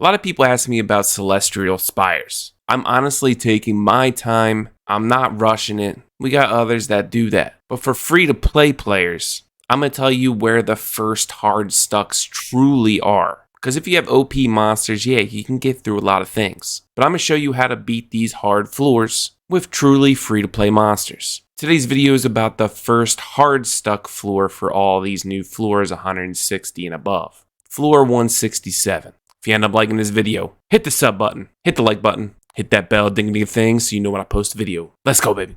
A lot of people ask me about Celestial Spires. I'm honestly taking my time. I'm not rushing it. We got others that do that. But for free-to-play players, I'm going to tell you where the first hard stucks truly are. Because if you have OP monsters, yeah, you can get through a lot of things. But I'm going to show you how to beat these hard floors with truly free-to-play monsters. Today's video is about the first hard stuck floor for all these new floors 160 and above. Floor 167. If you end up liking this video, hit the sub button, hit the like button, hit that bell ding ding thing so you know when I post a video. Let's go, baby.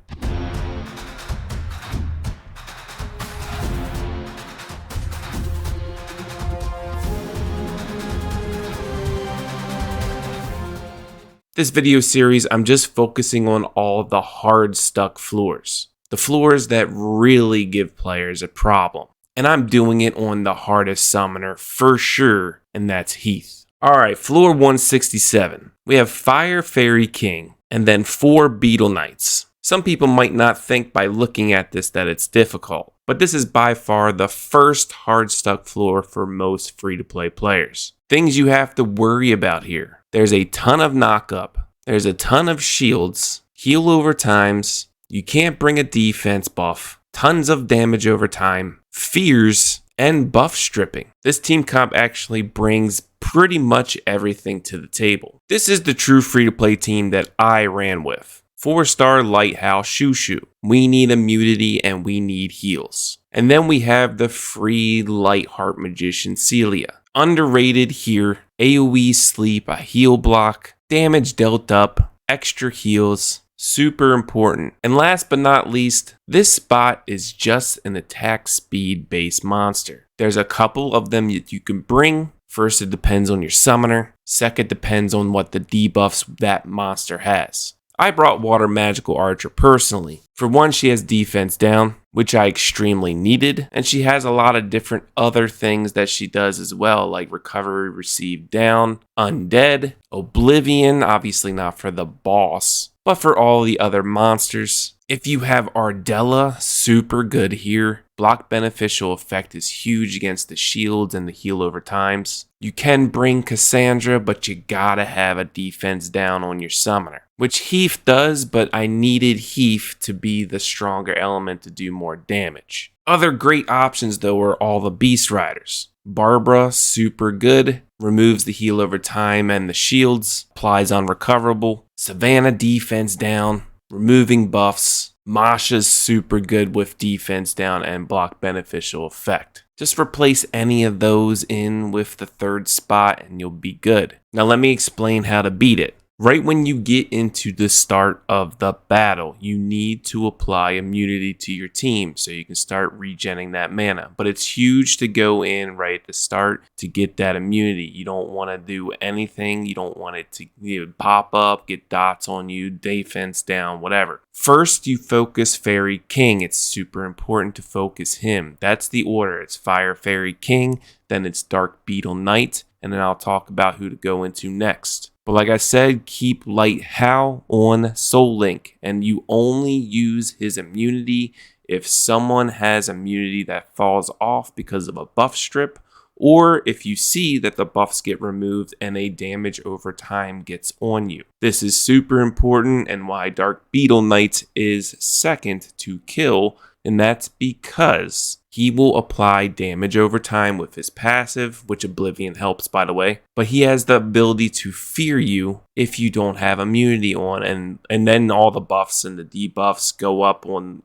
This video series, I'm just focusing on all the hard stuck floors. The floors that really give players a problem. And I'm doing it on the hardest summoner for sure, and that's Heath. Alright, floor 167. We have Fire Fairy King, and then 4 Beetle Knights. Some people might not think by looking at this that it's difficult, but this is by far the first hard stuck floor for most free-to-play players. Things you have to worry about here. There's a ton of knock-up, there's a ton of shields, heal over times, you can't bring a defense buff, tons of damage over time, fears, and buff stripping. This team comp actually brings pretty much everything to the table. This is the true free-to-play team that I ran with. 4-star Lighthouse Shushu. We need immunity and we need heals. And then we have the free Lightheart Magician Celia. Underrated here, AoE sleep, a heal block, damage dealt up, extra heals, super important. And last but not least, this spot is just an attack speed based monster. There's a couple of them that you can bring. First, it depends on your summoner. Second, depends on what the debuffs that monster has. I brought Water Magical Archer personally. For one, she has defense down, which I extremely needed, and she has a lot of different other things that she does as well, like Recovery Received down, Undead, Oblivion, obviously not for the boss, but for all the other monsters. If you have Ardella, super good here. Block beneficial effect is huge against the shields and the heal over times. You can bring Cassandra, but you gotta have a defense down on your summoner, which Heath does, but I needed Heath to be the stronger element to do more damage. Other great options though are all the Beast Riders. Barbara, super good, removes the heal over time and the shields, applies unrecoverable. Savannah, defense down, removing buffs. Masha's super good with defense down and block beneficial effect. Just replace any of those in with the third spot and you'll be good. Now let me explain how to beat it. Right when you get into the start of the battle, you need to apply immunity to your team so you can start regenerating that mana. But it's huge to go in right at the start to get that immunity. You don't want to do anything. You don't want it to pop up, get dots on you, defense down, whatever. First, you focus Fairy King. It's super important to focus him. That's the order. It's Fire Fairy King, then it's Dark Beetle Knight, and then I'll talk about who to go into next. But like I said, keep Light How on Soul Link, and you only use his immunity if someone has immunity that falls off because of a buff strip, or if you see that the buffs get removed and a damage over time gets on you. This is super important and why Dark Beetle Knight is second to kill, and that's because he will apply damage over time with his passive, which Oblivion helps, by the way. But he has the ability to fear you if you don't have immunity on, and then all the buffs and the debuffs go up on.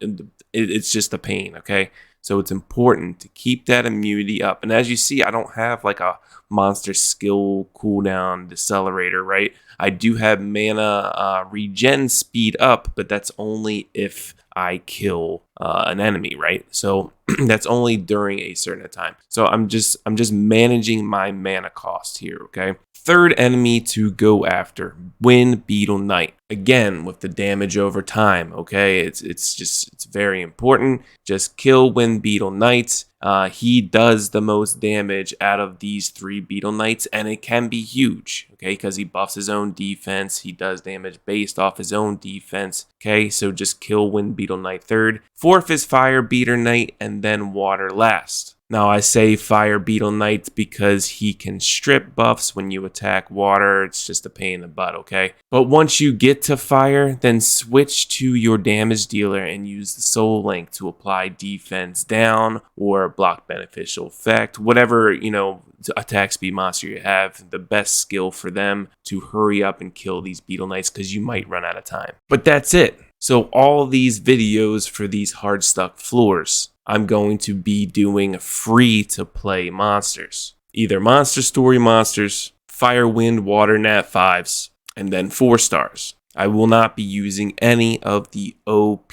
It's just a pain, okay? So it's important to keep that immunity up. And as you see, I don't have like a monster skill cooldown decelerator, right? I do have mana regen speed up, but that's only if I kill an enemy, right? So that's only during a certain time. So I'm just managing my mana cost here, okay? Third enemy to go after, Wind Beetle Knight. Again, with the damage over time, okay? It's very important. Just kill Wind Beetle Knight. He does the most damage out of these 3 Beetle Knights, and it can be huge, okay? Because he buffs his own defense. He does damage based off his own defense, okay? So just kill Wind Beetle Knight third. Fourth is Fire Beater Knight, and then Water last. Now I say Fire Beetle Knight because he can strip buffs when you attack water. It's just a pain in the butt, okay? But once you get to fire, then switch to your damage dealer and use the Soul Link to apply defense down or block beneficial effect, whatever, attack speed monster you have, the best skill for them to hurry up and kill these Beetle Knights because you might run out of time. But that's it. So all these videos for these hard stuck floors, I'm going to be doing free to play monsters. Either Monster Story monsters, Fire, Wind, Water, Nat 5s, and then 4 stars. I will not be using any of the OP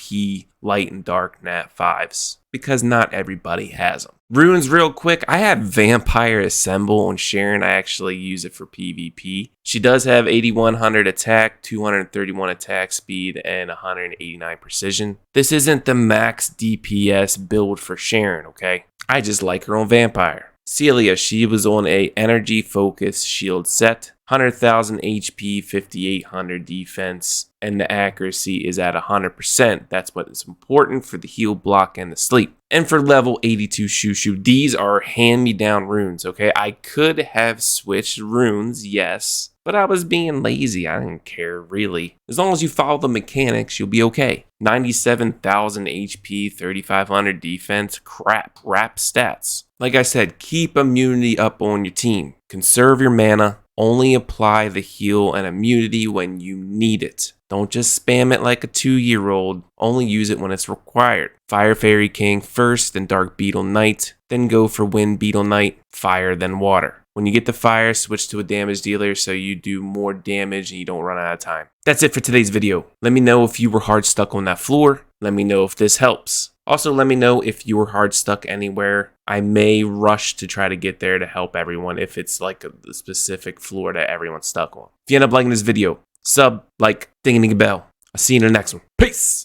Light and Dark Nat 5s because not everybody has them. Runes real quick, I have Vampire Assemble on Sharon. I actually use it for PvP. She does have 8100 attack, 231 attack speed, and 189 precision. This isn't the max DPS build for Sharon, okay? I just like her on Vampire. Celia, she was on a energy focus shield set, 100,000 HP, 5800 defense, and the accuracy is at 100%. That's what is important for the heal, block, and the sleep. And for level 82 Shushu, these are hand-me-down runes, okay? I could have switched runes, yes, but I was being lazy. I didn't care, really. As long as you follow the mechanics, you'll be okay. 97,000 HP, 3,500 defense, crap stats. Like I said, keep immunity up on your team. Conserve your mana. Only apply the heal and immunity when you need it. Don't just spam it like a 2-year-old. Only use it when it's required. Fire Fairy King first, then Dark Beetle Knight. Then go for Wind Beetle Knight, Fire, then Water. When you get the fire, switch to a damage dealer so you do more damage and you don't run out of time. That's it for today's video. Let me know if you were hard stuck on that floor. Let me know if this helps. Also, let me know if you were hard stuck anywhere. I may rush to try to get there to help everyone if it's like a specific floor that everyone's stuck on. If you end up liking this video, sub, like, ding a bell. I'll see you in the next one. Peace!